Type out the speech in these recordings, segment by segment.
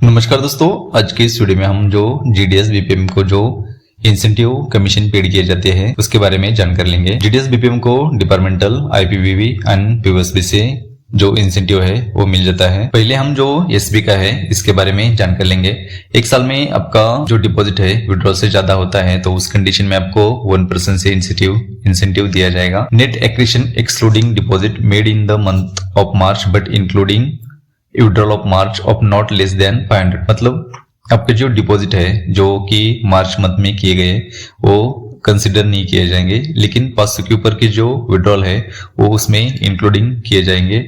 नमस्कार दोस्तों, आज के इस वीडियो में हम जो जीडीएस बीपीएम को जो इंसेंटिव कमीशन पेड किए जाते हैं उसके बारे में जानकारी लेंगे। जीडीएस बीपीएम को डिपार्टमेंटल आईपीपीबी एंड पीओएसबी से जो इंसेंटिव है वो मिल जाता है। पहले हम जो एसबी का है इसके बारे में जानकारी लेंगे। एक साल में आपका जो डिपॉजिट है विड्रॉल से ज्यादा होता है तो उस कंडीशन में आपको 1% से इंसेंटिव दिया जाएगा। Net accretion excluding deposit made in the month of March but including withdrawal of March of not less than 500, मतलब आपके जो डिपॉजिट है जो कि मार्च मंथ में किए गए वो कंसिडर नहीं किए जाएंगे, लेकिन 500 के ऊपर के जो विड्रॉल है वो उसमें इंक्लूडिंग किए जाएंगे।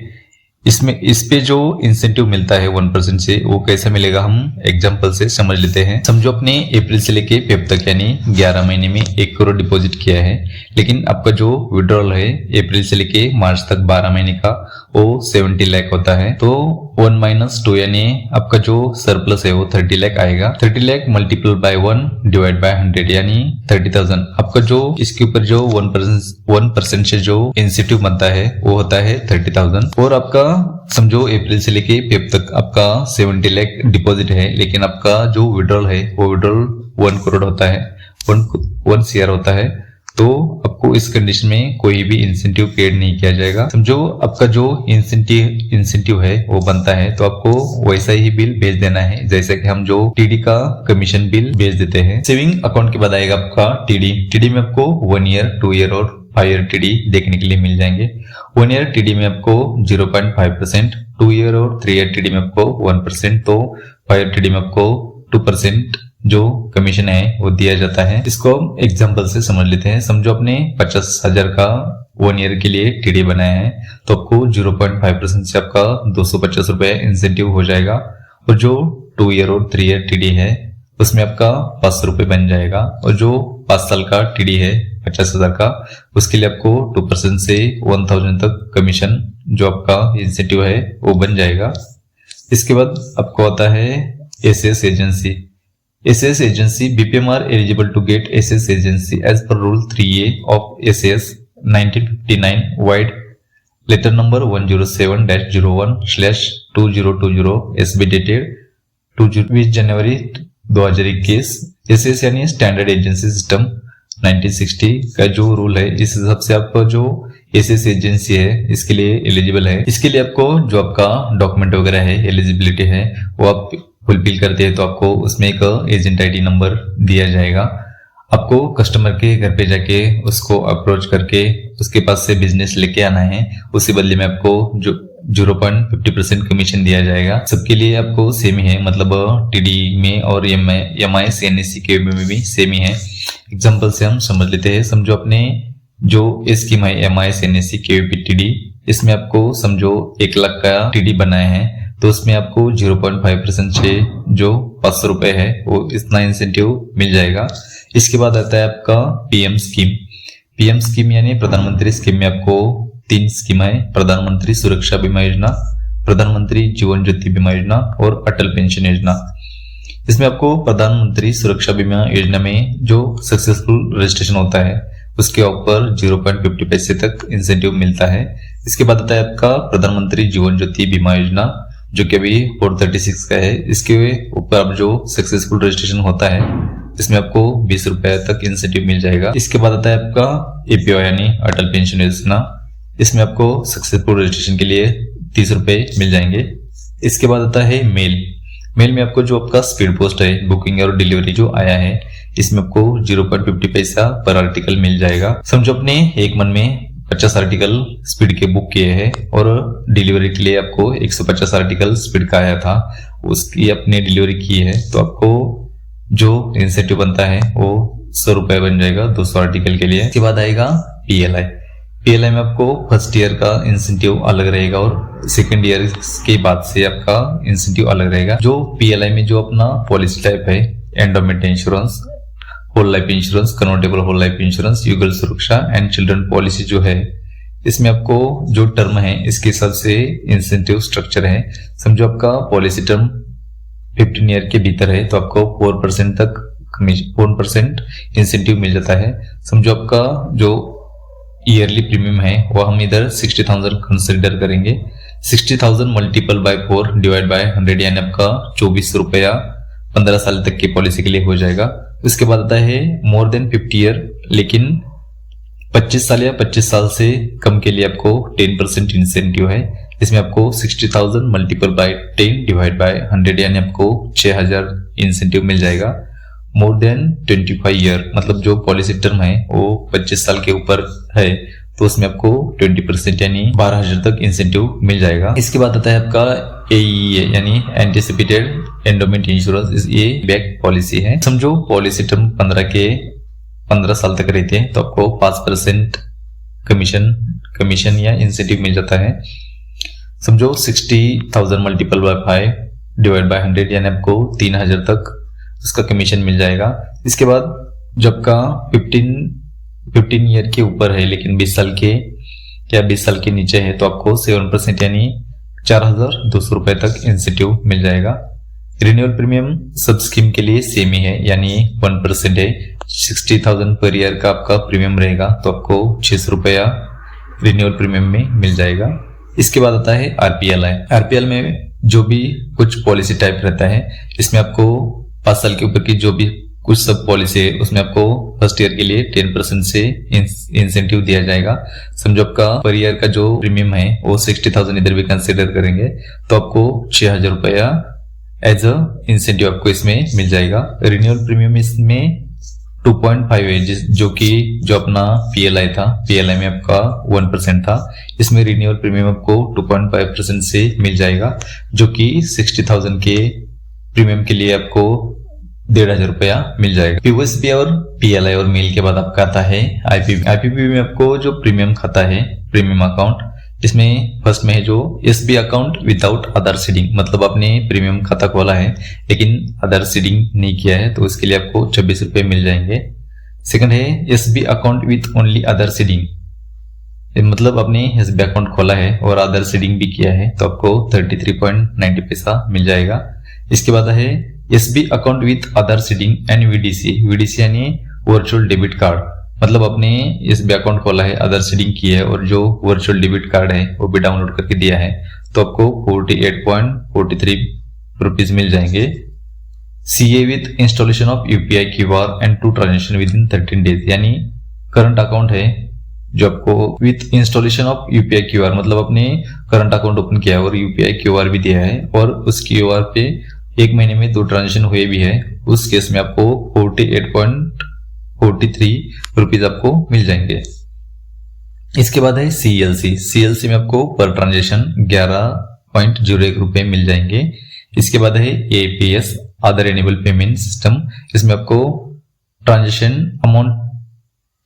इसमें इस पे जो इंसेंटिव मिलता है 1% से वो कैसे मिलेगा हम एग्जांपल से समझ लेते हैं। समझो आपने अप्रैल से लेके फेब तक यानी 11 महीने में 1 करोड़ डिपॉजिट किया है, लेकिन आपका जो विड्रॉल है अप्रैल से लेके मार्च तक 12 महीने का वो 70 लाख होता है। तो 1 - 2 यानी आपका जो सरप्लस है वो 30 लाख आएगा। 30 lakh multiple bye 1 divide by 100 यानी 30,000। आपका जो इसके ऊपर जो 1% से जो इंसेंटिव बनता है वो होता है 30,000। और आपका समझो अप्रैल से लेके फेब तक आपका 70 लाख डिपॉजिट है, लेकिन आपका जो विड्रॉल है वो विड्रॉल 1 करोड़ होता है, 1 CR होता है। तो आपको इस कंडीशन में कोई भी इंसेंटिव पेड नहीं किया जाएगा। समझो आपका जो इंसेंटिव है वो बनता है तो आपको वैसा ही बिल भेज देना है जैसे कि हम जो टीडी का कमीशन बिल भेज देते हैं। सेविंग अकाउंट के बाद आएगा आपका टीडी में आपको 1 ईयर, 2 ईयर और 5 ईयर टीडी देखने के लिए मिल जाएंगे। 1 ईयर टीडी में आपको 0.5%, 2 ईयर और 3 ईयर टीडी में आपको 1%, तो 5 ईयर टीडी में आपको 2% जो कमीशन है वो दिया जाता है। इसको हम एग्जांपल से समझ लेते हैं। समझो आपने 50,000 का 1 ईयर के लिए टीडी बनाया है तो आपको 0.5% से आपका 250 रुपए इंसेंटिव हो जाएगा, और जो 2 ईयर और 3 ईयर टीडी है उसमें आपका 500 रुपए बन जाएगा, और जो 5 साल का टीडी है 50,000 का उसके लिए आपको 2% से 1000 तक कमीशन जो आपका इंसेंटिव है वो बन जाएगा। इसके बाद आपको आता है SS agency. SS agency BPM are eligible to get SS agency as per Rule 3A of SAS 1959 wide letter number 107-01/2020 SB dated 20 January 2021। SS यानी स्टैंडर्ड एजेंसी सिस्टम 1960 का जो रूल है इस हिसाब से आपका जो SS एजेंसी है इसके लिए एलिजिबल है। इसके लिए आपको जो आपका डॉक्यूमेंट वगैरह है, एलिजिबिलिटी है, वो आप फुलफिल करते हैं तो आपको उसमें एक एजेंट आईडी नंबर दिया जाएगा। आपको कस्टमर के घर पे जाके उसको अप्रोच करके उसके पास से बिजनेस लेके आना है, उसी बदले में आपको जो 0.50% कमीशन दिया जाएगा। सबके लिए आपको सेम ही है, मतलब टीडी में और एमआई सीएनएससी के में भी सेम ही है। एग्जांपल से हम समझ लेते हैं। समझो अपने जो स्कीम है एमआई सीएनएससी केवीपी टीडी, इसमें आपको समझो 1 लाख का टीडी बनाया है तो उसमें आपको 0.5% से जो 500 रुपए है वो इतना इंसेंटिव मिल जाएगा। इसके बाद आता है आपका पीएम स्कीम यानी प्रधानमंत्री स्कीम में आपको 3 स्कीम है, प्रधानमंत्री सुरक्षा बीमा योजना, प्रधानमंत्री जीवन ज्योति बीमा योजना और अटल पेंशन योजना। इसमें आपको प्रधानमंत्री सुरक्षा बीमा योजना में जो सक्सेसफुल रजिस्ट्रेशन होता है उसके ऊपर 0.50 पैसे तक इंसेंटिव मिलता है। इसके बाद आता है आपका प्रधानमंत्री जीवन ज्योति बीमा योजना जो कि अभी 436 का है। इसके ऊपर अब जो सक्सेसफुल रजिस्ट्रेशन होता है इसमें आपको 20 रुपए तक इंसेंटिव मिल जाएगा। इसके बाद आता है आपका एपीओ यानी अटल पेंशन योजना, इसमें आपको सक्सेसफुल रजिस्ट्रेशन के लिए 30 रुपए मिल जाएंगे। इसके बाद आता है मेल में आपको जो आपका स्पीड पोस्ट है, बुकिंग और डिलीवरी जो आया है इसमें आपको 0.50 पैसा पर आर्टिकल मिल जाएगा। समझो अपने एक मन में 50 आर्टिकल स्पीड के बुक किए हैं और डिलीवरी के लिए आपको 150 आर्टिकल स्पीड का आया था, उसकी अपने डिलीवरी की है तो आपको जो इंसेंटिव बनता है वो 100 रुपए बन जाएगा 200 आर्टिकल के लिए। इसके बाद आएगा पीएलआई में आपको फर्स्ट ईयर का इंसेंटिव अलग रहेगा और सेकेंड ईयर के बाद से आपका इंसेंटिव अलग रहेगा। जो पीएलआई में जो अपना पॉलिसी टाइप है endowment insurance, whole life insurance, convertible whole life insurance, Yugal Suraksha and children policy जो है इसमें आपको जो टर्म है इसके हिसाब से इंसेंटिव स्ट्रक्चर है। समझो आपका पॉलिसी टर्म 15 ईयर के भीतर है तो आपको 4% तक 4% इंसेंटिव मिल जाता है। समझो आपका जो ईयरली प्रीमियम है वो हम इधर 60,000 कंसिडर करेंगे। 60,000 मल्टीपल बाय 4 डिवाइड बाय 100 यानी आपका 24 रुपया 15 साल तक की पॉलिसी के लिए हो जाएगा। उसके बाद आता है मोर देन 50 ईयर, लेकिन 25 साल या 25 साल से कम के लिए आपको 10% इंसेंटिव है। इसमें आपको 60,000 मल्टीपल बाय 10 डिवाइड बाय 100 यानी आपको 6,000 इंसेंटिव मिल जाएगा। मोर देन 25 ईयर मतलब जो पॉलिसी टर्म है वो 25 साल के ऊपर है, तो उसमें आपको 20% यानी 12,000 तक इंसेंटिव मिल जाएगा। इसके बाद आता है आपका AEA यानी एंटिसिपेटेड एंडोमेंट इंश्योरेंस। ये बैक पॉलिसी है। समझो पॉलिसी टर्म 15 साल तक रहते हैं तो आपको 5% कमीशन या इंसेंटिव मिल जाता है। समझो 60,000 मल्टीपल बाय 5 डिवाइड बाय 100 यानी आपको 3,000 तक उसका कमीशन मिल जाएगा। इसके बाद जब का 15 ईयर के ऊपर है लेकिन 20 साल के या 20 साल के नीचे है तो आपको 7% यानी 4,200 रुपए तक इंसेंटिव मिल जाएगा। रिन्यूअल प्रीमियम सब स्कीम के लिए सेम ही है यानी 1% है। 60,000 पर ईयर का आपका प्रीमियम रहेगा तो आपको 600 रुपया रिन्यूअल प्रीमियम में मिल जाएगा। इसके बाद आता है आरपीएल में जो भी कुछ पॉलिसी टाइप रहता है इसमें आपको 5 साल के ऊपर की जो भी कुछ सब पॉलिसी है उसमें आपको फर्स्ट ईयर के लिए 10% से इंसेंटिव दिया जाएगा। समझो आपका पर ईयर का जो प्रीमियम है वो 60,000 इधर भी कंसिडर करेंगे तो आपको 6,000 रुपया एज अ इंसेंटिव आपको इसमें मिल जाएगा। रिन्यूअल प्रीमियम इसमें 2.5 है जो अपना PLI था, PLI में आपका 1% था, इसमें रिन्यूअल प्रीमियम आपको 2.5% से मिल जाएगा जो कि 60,000 के प्रीमियम के लिए आपको 1,500 रुपया मिल जाएगा। POSP और PLI और मेल के बाद आपका आता है IPP में आपको जो प्रीमियम खाता है प्रीमियम अकाउंट, इसमें फर्स्ट में है जो SB अकाउंट विदाउट आधार सीडिंग, मतलब आपने प्रीमियम खाता खोला है लेकिन आधार सीडिंग नहीं किया है तो उसके लिए आपको 26 रुपए मिल जाएंगे। सेकंड है SB account with only Aadhaar seeding, मतलब आपने SB अकाउंट खोला है और आधार सीडिंग भी किया है तो आपको 33.90 पैसा मिल जाएगा। इसके बाद है SB account with Aadhaar seeding and VDC यानी वर्चुअल डेबिट कार्ड, मतलब आपने SB अकाउंट खोला है, आधार सीडिंग की है और जो वर्चुअल डेबिट कार्ड है वो भी डाउनलोड करके दिया है तो आपको 48.43 रुपीज मिल जाएंगे। CA with installation of UPI QR and 2 transaction with in 13 days, यानी करंट अकाउंट है जो आपको with installation of UPI QR, मतलब आपने करंट अकाउंट ओपन किया है और UPI QR भी दिया है और उस QR पे 1 महीने में 2 ट्रांजेक्शन हुए भी है, उस केस में आपको 48.43 रुपीज आपको मिल जाएंगे। इसके बाद है CLC में आपको पर ट्रांजेक्शन 11.01 रुपए मिल जाएंगे। इसके बाद है APS other enable payment system, इसमें आपको ट्रांजेक्शन अमाउंट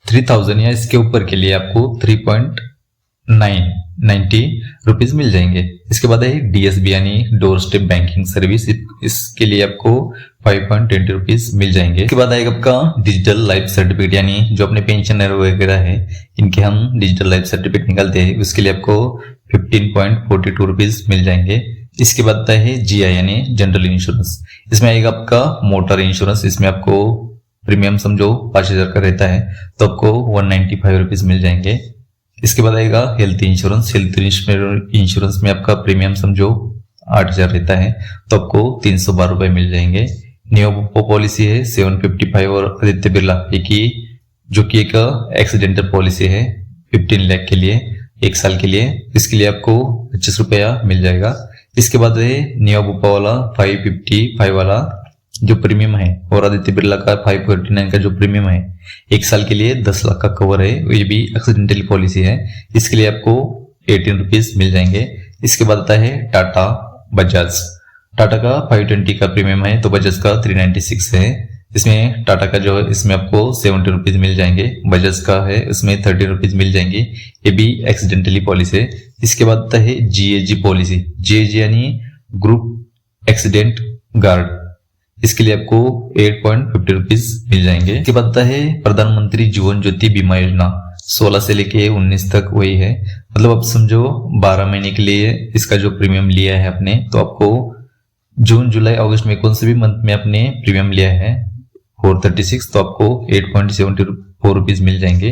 3,000 या इसके ऊपर के लिए आपको 3.90 रुपीज मिल जाएंगे। इसके बाद है DSB यानी डोर स्टेप बैंकिंग सर्विस, इसके लिए आपको 5.20 रुपीज मिल जाएंगे। इसके बाद आएगा आपका डिजिटल लाइफ सर्टिफिकेट, यानी जो अपने पेंशनर वगैरह है इनके हम डिजिटल लाइफ सर्टिफिकेट निकालते हैं, उसके लिए आपको 15.42 रुपीज मिल जाएंगे। इसके बाद आता है GI यानी जनरल इंश्योरेंस, इसमें आएगा आपका मोटर इंश्योरेंस, इसमें आपको प्रीमियम समझो 5,000 का रहता है तो आपको 195 रुपीज मिल जाएंगे। इसके बाद आएगा हेल्थ इंश्योरेंस में आपका प्रीमियम समझो 8,000 रहता है तो आपको 312 रुपए मिल जाएंगे। नियोबो पॉलिसी है 755 और आदित्य बिरला जो कि एक एक्सीडेंटल पॉलिसी है 15 लाख के लिए 1 साल के लिए, इसके लिए आपको 25 रुपया मिल जाएगा। इसके बाद है नियोबो वाला 555 वाला जो प्रीमियम है और आदित्य बिरला का 549 का जो प्रीमियम है 1 साल के लिए 10 लाख का कवर है, ये भी एक्सीडेंटल पॉलिसी है, इसके लिए आपको 18 रुपीज मिल जाएंगे। इसके बाद आता है टाटा का 520 का प्रीमियम है तो बजाज का 396 है, इसमें टाटा का जो है इसमें आपको 70 रुपीज मिल जाएंगे, बजाज का है उसमें 30 रुपीज मिल जाएंगे, ये भी एक्सीडेंटली पॉलिसी है। इसके बाद आता है GAG पॉलिसी, GAG यानी ग्रुप एक्सीडेंट गार्ड, इसके लिए आपको 8.50 रुपीज मिल जाएंगे। इसके बाद आता है प्रधानमंत्री जीवन ज्योति बीमा योजना, 16 से लेके 19 तक वही है, मतलब आप समझो 12 महीने के लिए इसका जो प्रीमियम लिया है आपने तो आपको जून जुलाई अगस्त में कौन से भी मंथ में आपने प्रीमियम लिया है 436 तो आपको 8.74 रुपीज मिल जाएंगे।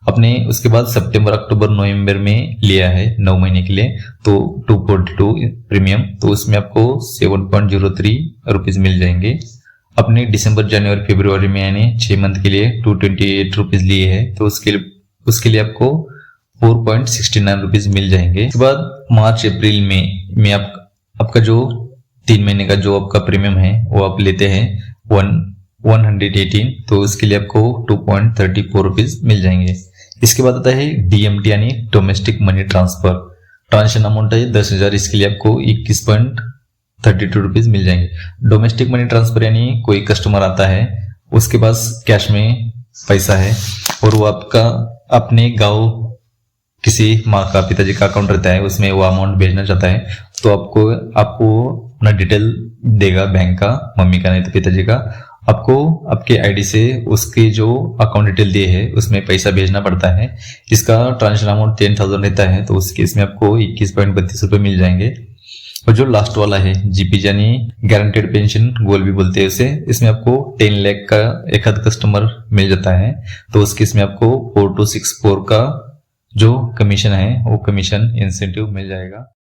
अपने उसके बाद सितंबर अक्टूबर नवंबर में लिया है 9 महीने के लिए, तो 242 प्रीमियम, तो उसमें आपको 7.03 रुपीज मिल जाएंगे। अपने दिसंबर जनवरी फरवरी में यानी 6 मंथ के लिए 228 रुपीज लिए है, तो उसके लिए आपको 4.69 रुपीज मिल जाएंगे। उसके बाद मार्च अप्रैल में आपका जो 3 महीने का जो आपका प्रीमियम है वो आप लेते हैं 118, तो उसके लिए आपको 2.34 रुपीज मिल जाएंगे। इसके बाद आता है DMT यानी domestic money transfer, transaction amount है 10,000, इसके लिए आपको 21.32 रुपीज मिल जाएंगे। डोमेस्टिक मनी ट्रांसफर यानी कोई कस्टमर आता है, उसके पास कैश में पैसा है और वो आपका अपने गांव किसी माँ का पिताजी का अकाउंट रहता है, उसमें वो अमाउंट भेजना चाहता है, तो आपको अपना डिटेल देगा बैंक का, मम्मी का नहीं तो पिताजी का। आपको आपके आईडी से उसके जो अकाउंट डिटेल दिए है उसमें पैसा भेजना पड़ता है। इसका ट्रांजेक्शन अमाउंट 10,000 रहता है, तो उस केस में आपको 21.32 रुपए मिल जाएंगे। और जो लास्ट वाला है GP यानी गारंटेड पेंशन गोल भी बोलते हैं उसे, इसमें आपको 10 लाख का एक आध कस्टमर मिल जाता है, तो उस केस में आपको 4264 का जो कमीशन है वो कमीशन इंसेंटिव मिल जाएगा।